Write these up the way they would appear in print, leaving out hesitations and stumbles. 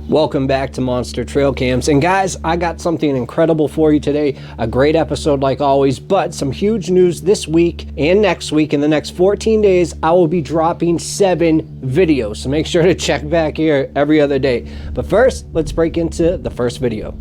Welcome back to Monster Trail Cams, and guys, I got something incredible for you today. A great episode like always, but some huge news this week and next week. In the next 14 days, I will be dropping 7 videos, so make sure to check back here every other day. But first, let's break into the first video.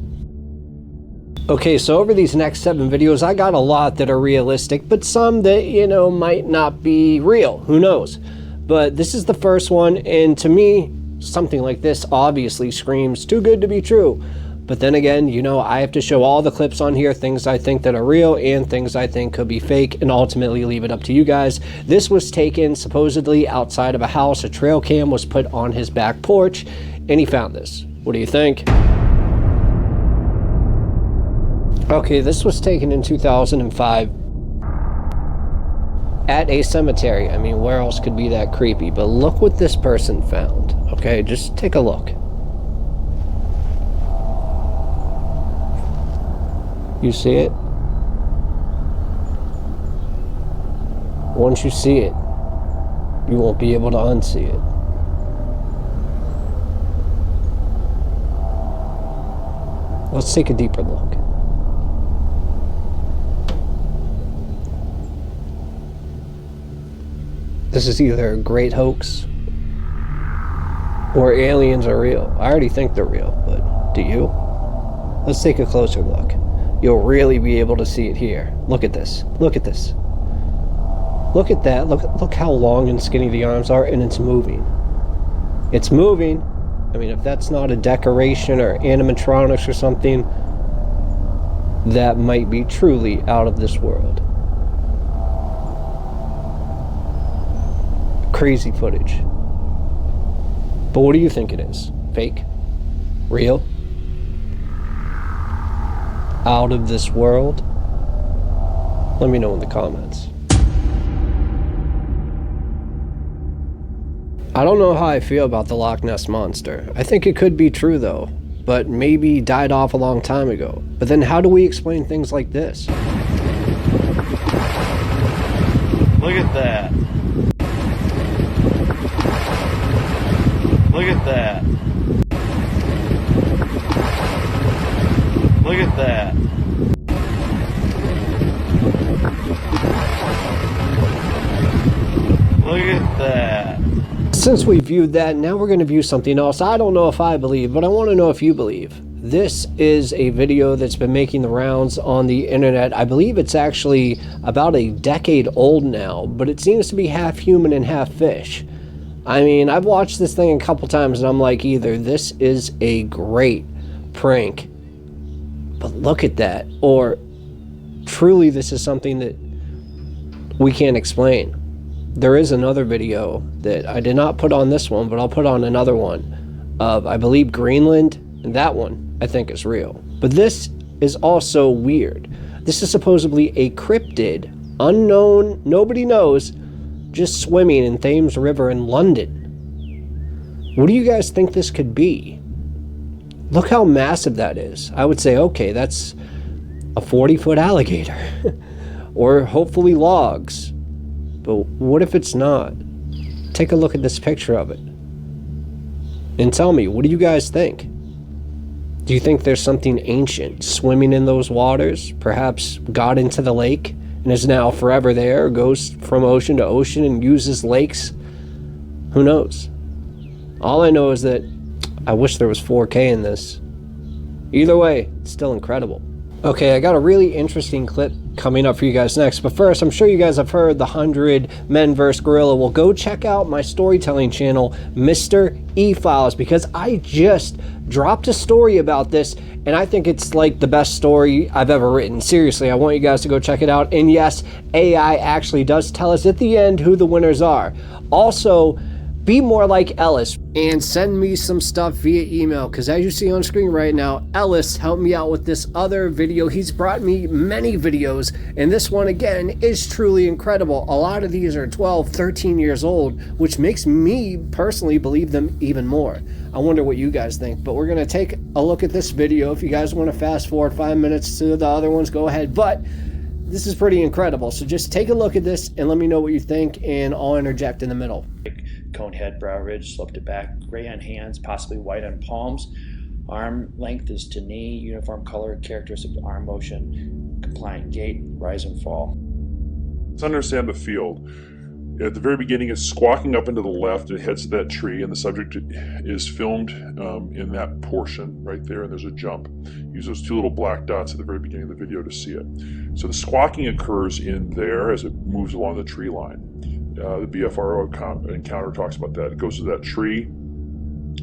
Okay, so over these next 7 videos, I got a lot that are realistic, but some that, might not be real. Who knows? But this is the first one, and to me, something like this obviously screams too good to be true. But then again, I have to show all the clips on here, things I think that are real and things I think could be fake, and ultimately leave it up to you guys. This was taken supposedly outside of a house. A trail cam was put on his back porch, and he found this. What do you think? Okay, this was taken in 2005 at a cemetery. I mean, where else could be that creepy? But look what this person found. Okay, just take a look. You see it? Once you see it, you won't be able to unsee it. Let's take a deeper look. This is either a great hoax or aliens are real. I already think they're real, but do you? Let's take a closer look. You'll really be able to see it here. Look at this. Look at this. Look at that. Look how long and skinny the arms are, and it's moving. It's moving. I mean, if that's not a decoration or animatronics or something, that might be truly out of this world. Crazy footage. But what do you think it is? Fake? Real? Out of this world? Let me know in the comments. I don't know how I feel about the Loch Ness Monster. I think it could be true though, but maybe died off a long time ago. But then how do we explain things like this? Look at that. Look at that. Look at that. Look at that. Since we viewed that, now we're going to view something else. I don't know if I believe, but I want to know if you believe. This is a video that's been making the rounds on the internet. I believe it's actually about a decade old now, but it seems to be half human and half fish. I mean, I've watched this thing a couple times and I'm like, either this is a great prank, but look at that, or truly this is something that we can't explain. There is another video that I did not put on this one, but I'll put on another one of, I believe, Greenland, and that one I think is real. But this is also weird. This is supposedly a cryptid, unknown, nobody knows, just swimming in Thames River in London. What do you guys think this could be? Look how massive that is. I would say, okay, that's a 40-foot alligator. Or hopefully logs. But what if it's not? Take a look at this picture of it. And tell me, what do you guys think? Do you think there's something ancient swimming in those waters? Perhaps got into the lake and is now forever there, goes from ocean to ocean and uses lakes? Who knows? All I know is that I wish there was 4K in this. Either way, it's still incredible. Okay, I got a really interesting clip coming up for you guys next, but first, I'm sure you guys have heard the 100 Men vs. Gorilla. Well, go check out my storytelling channel, Mr. E-Files, because I just dropped a story about this, and I think it's like the best story I've ever written. Seriously, I want you guys to go check it out. And yes, AI actually does tell us at the end who the winners are. Also, be more like Ellis and send me some stuff via email, because as you see on screen right now, Ellis helped me out with this other video. He's brought me many videos, and this one again is truly incredible. A lot of these are 12, 13 years old, which makes me personally believe them even more. I wonder what you guys think, but we're going to take a look at this video. If you guys want to fast forward 5 minutes to the other ones, go ahead, but this is pretty incredible. So just take a look at this and let me know what you think, and I'll interject in the middle. Cone head, brow ridge, sloped to back, gray on hands, possibly white on palms. Arm length is to knee, uniform color, characteristic arm motion, compliant gait, rise and fall. Let's understand the field. At the very beginning, it's squawking up into the left. It heads to that tree, and the subject is filmed in that portion right there, and there's a jump. Use those two little black dots at the very beginning of the video to see it. So the squawking occurs in there as it moves along the tree line. The BFRO encounter talks about that. It goes to that tree,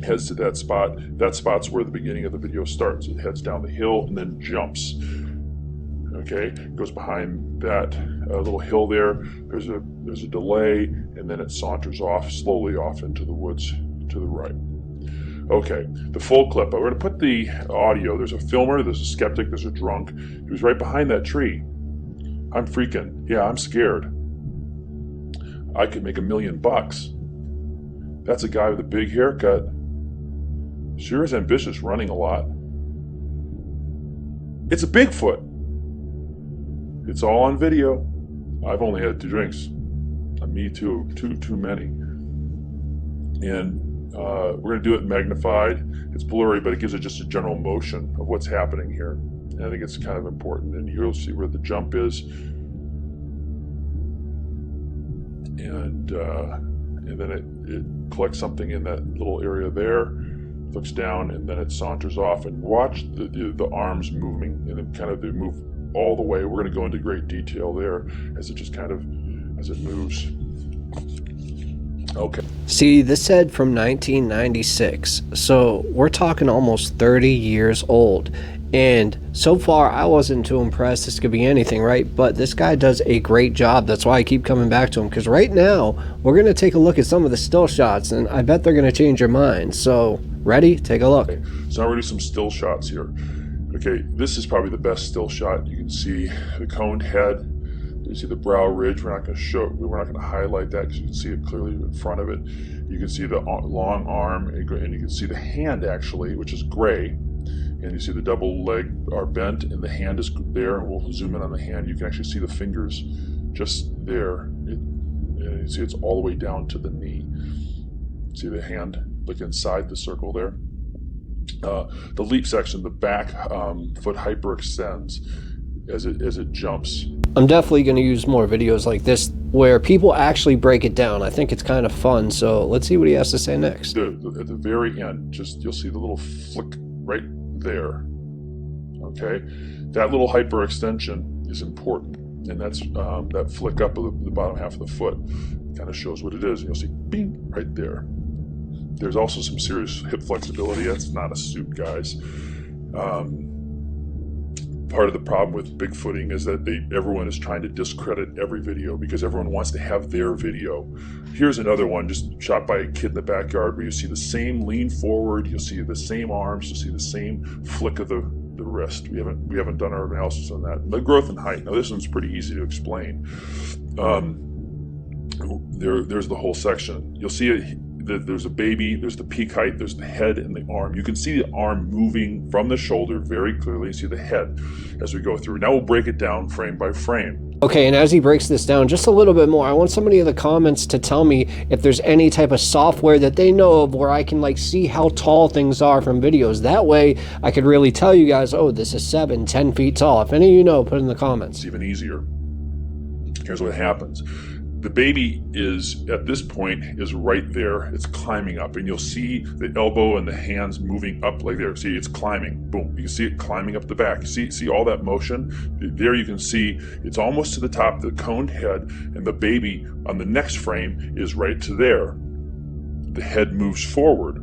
heads to that spot. That spot's where the beginning of the video starts. It heads down the hill and then jumps. Okay, goes behind that little hill there. There's a delay, and then it saunters off slowly off into the woods to the right. Okay, the full clip. We're going to put the audio. There's a filmer, there's a skeptic, there's a drunk who's right behind that tree. I'm freaking. Yeah, I'm scared. I could make $1 million. That's a guy with a big haircut. Sure is ambitious, running a lot. It's a Bigfoot. It's all on video. I've only had 2 drinks. Me too. Too many. And we're going to do it magnified. It's blurry, but it gives it just a general motion of what's happening here. And I think it's kind of important. And you'll see where the jump is. And then it collects something in that little area there, looks down, and then it saunters off. And watch the arms moving, and then they move all the way. We're going to go into great detail there as it just as it moves. Okay. See, this said from 1996, so we're talking almost 30 years old. And so far, I wasn't too impressed. This could be anything, right? But this guy does a great job. That's why I keep coming back to him. Because right now, we're going to take a look at some of the still shots, and I bet they're going to change your mind. So, ready? Take a look. Okay. So now we're going to do some still shots here. Okay, this is probably the best still shot. You can see the coned head. You see the brow ridge. We're not going to highlight that because you can see it clearly in front of it. You can see the long arm, and you can see the hand actually, which is gray. And you see the double leg are bent, and the hand is there. We'll zoom in on the hand. You can actually see the fingers just there. And you see it's all the way down to the knee. See the hand, look inside the circle there. The leap section, the back foot hyperextends as it jumps. I'm definitely going to use more videos like this where people actually break it down. I think it's kind of fun. So let's see what he has to say next. At the very end, you'll see the little flick right there. Okay, that little hyperextension is important, and that's that flick up of the bottom half of the foot kind of shows what it is. And you'll see bing right there. There's also some serious hip flexibility. That's not a suit, guys. Part of the problem with Bigfooting is that everyone is trying to discredit every video because everyone wants to have their video. Here's another one just shot by a kid in the backyard where you see the same lean forward, you'll see the same arms, you'll see the same flick of the wrist. We haven't done our analysis on that. The growth and height. Now this one's pretty easy to explain. There's the whole section. You'll see it. There's a baby, there's the peak height, there's the head and the arm. You can see the arm moving from the shoulder very clearly. You see the head as we go through. Now we'll break it down frame by frame. Okay, and as he breaks this down just a little bit more, I want somebody in the comments to tell me if there's any type of software that they know of where I can see how tall things are from videos. That way I could really tell you guys, oh, this is 7-10 feet tall. If any of you know, put it in the comments. It's even easier. Here's what happens. The baby is, at this point, is right there. It's climbing up, and you'll see the elbow and the hands moving up like there. See, it's climbing. Boom. You can see it climbing up the back. See all that motion? There you can see it's almost to the top, the coned head, and the baby on the next frame is right to there. The head moves forward.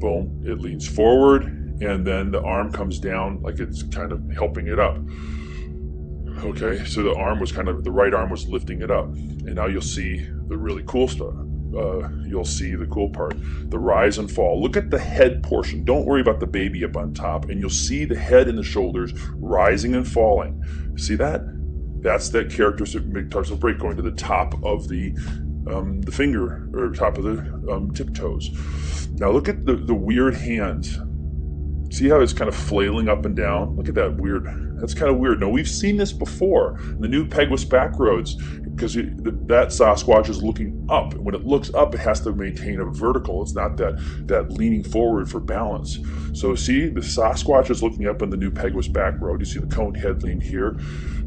Boom. It leans forward, and then the arm comes down like it's kind of helping it up. Okay, so the right arm was lifting it up. And now you'll see the really cool stuff. You'll see the cool part, the rise and fall. Look at the head portion. Don't worry about the baby up on top. And you'll see the head and the shoulders rising and falling. See that? That's that characteristic metatarsal break going to the top of the finger, or top of the tiptoes. Now look at the weird hands. See how it's kind of flailing up and down? Look at that weird. That's kind of weird. Now, we've seen this before. The new Peguis back roads, because that Sasquatch is looking up. When it looks up, it has to maintain a vertical. It's not that leaning forward for balance. So see, the Sasquatch is looking up on the New Peguis back road. You see the cone head lean here.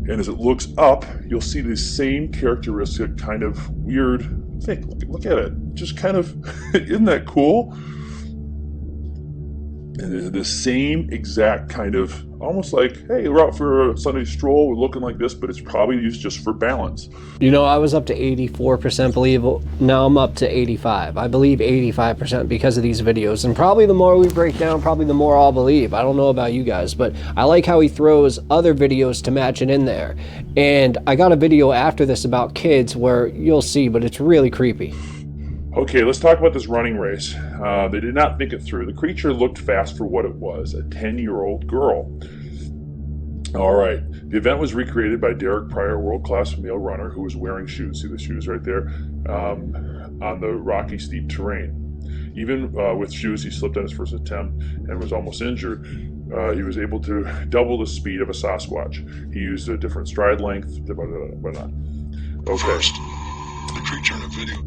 And as it looks up, you'll see the same characteristic kind of weird thing. Look at it. Just kind of, isn't that cool? And the same exact kind of, almost like, hey, we're out for a Sunday stroll, we're looking like this, but it's probably used just for balance. You know, I was up to 84% believable. Now I'm up to 85. I believe 85% because of these videos. And probably the more we break down, probably the more I'll believe. I don't know about you guys, but I like how he throws other videos to match it in there. And I got a video after this about kids where you'll see, but it's really creepy. Okay, let's talk about this running race. They did not think it through. The creature looked fast for what it was, a 10-year-old girl. All right, the event was recreated by Derek Pryor, world-class male runner who was wearing shoes. See the shoes right there? On the rocky, steep terrain. Even with shoes, he slipped on his first attempt and was almost injured. He was able to double the speed of a Sasquatch. He used a different stride length. Okay. First, the creature in the video.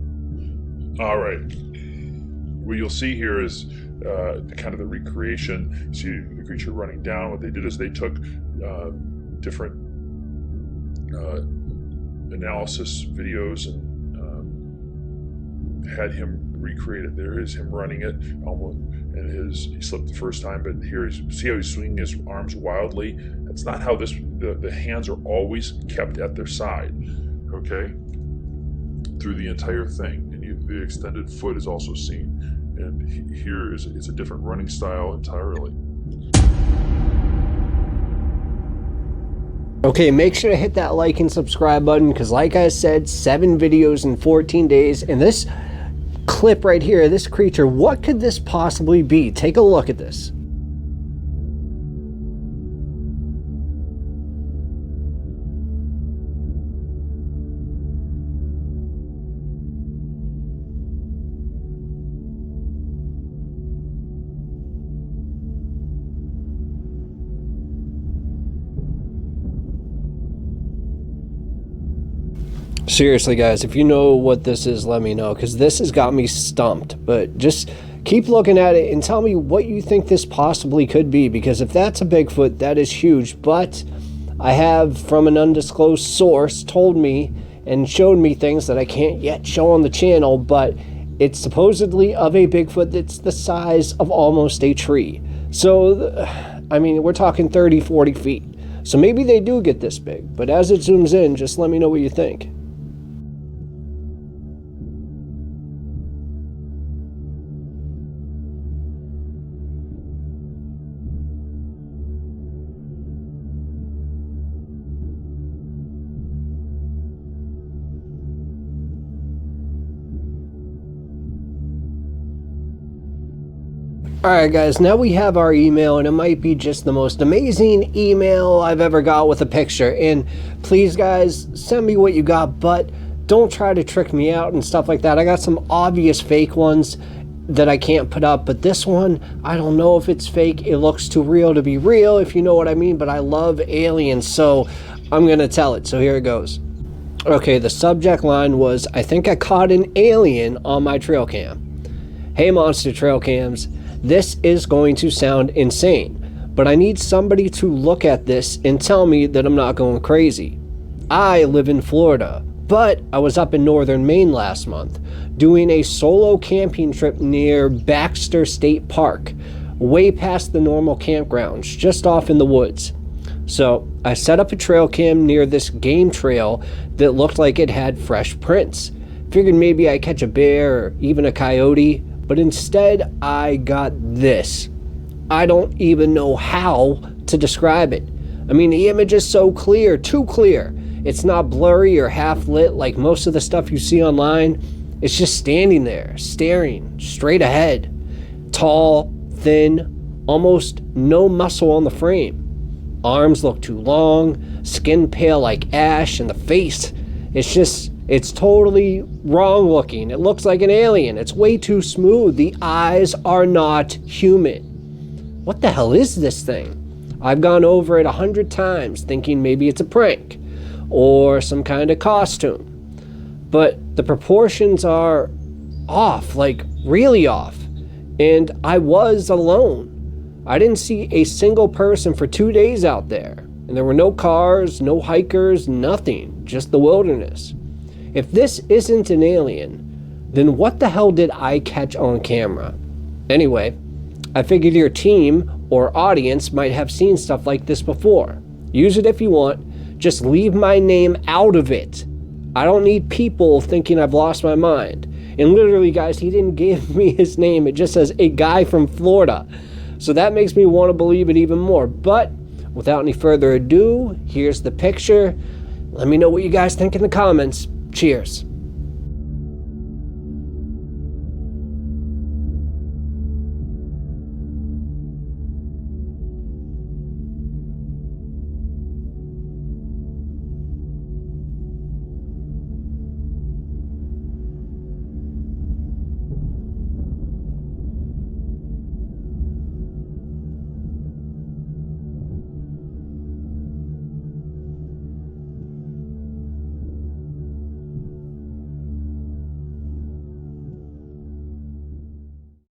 All right. What you'll see here is kind of the recreation. See the creature running down. What they did is they took different analysis videos and had him recreate it. There is him running it, and he slipped the first time, but here see how he's swinging his arms wildly. That's not how the hands are always kept at their side. Okay, through the entire thing. The extended foot is also seen, and here it's a different running style entirely. Okay, make sure to hit that like and subscribe button, because like I said, 7 videos in 14 days, and this clip right here, this creature, what could this possibly be? Take a look at this. Seriously, guys, if you know what this is, let me know, because this has got me stumped. But just keep looking at it and tell me what you think this possibly could be, because if that's a Bigfoot, that is huge. But I have, from an undisclosed source, told me and showed me things that I can't yet show on the channel, but it's supposedly of a Bigfoot that's the size of almost a tree. So, I mean, we're talking 30, 40 feet. So maybe they do get this big. But as it zooms in, just let me know what you think. Alright guys, now we have our email, and it might be just the most amazing email I've ever got with a picture. And please guys, send me what you got, but don't try to trick me out and stuff like that. I got some obvious fake ones that I can't put up, but this one, I don't know if it's fake. It looks too real to be real, if you know what I mean, but I love aliens, so I'm gonna tell it. So here it goes. Okay, the subject line was, I think I caught an alien on my trail cam. Hey monster trail cams. This is going to sound insane, but I need somebody to look at this and tell me that I'm not going crazy. I live in Florida, but I was up in northern Maine last month doing a solo camping trip near Baxter State Park, way past the normal campgrounds, just off in the woods. So I set up a trail cam near this game trail that looked like it had fresh prints. Figured maybe I'd catch a bear or even a coyote. But instead, I got this. I don't even know how to describe it. I mean, the image is so clear, too clear. It's not blurry or half lit like most of the stuff you see online. It's just standing there, staring straight ahead. Tall, thin, almost no muscle on the frame. Arms look too long, skin pale like ash, and the face, it's totally wrong looking. It looks like an alien. It's way too smooth. The eyes are not human. What the hell is this thing? I've gone over it 100 times thinking maybe it's a prank. or some kind of costume. But the proportions are off, like really off. And I was alone. I didn't see a single person for 2 days out there. And there were no cars, no hikers, nothing, just the wilderness. If this isn't an alien, then what the hell did I catch on camera? Anyway, I figured your team or audience might have seen stuff like this before. Use it if you want, just leave my name out of it. I don't need people thinking I've lost my mind. And literally, guys, he didn't give me his name. It just says a guy from Florida. So that makes me want to believe it even more. But without any further ado, here's the picture. Let me know what you guys think in the comments. Cheers.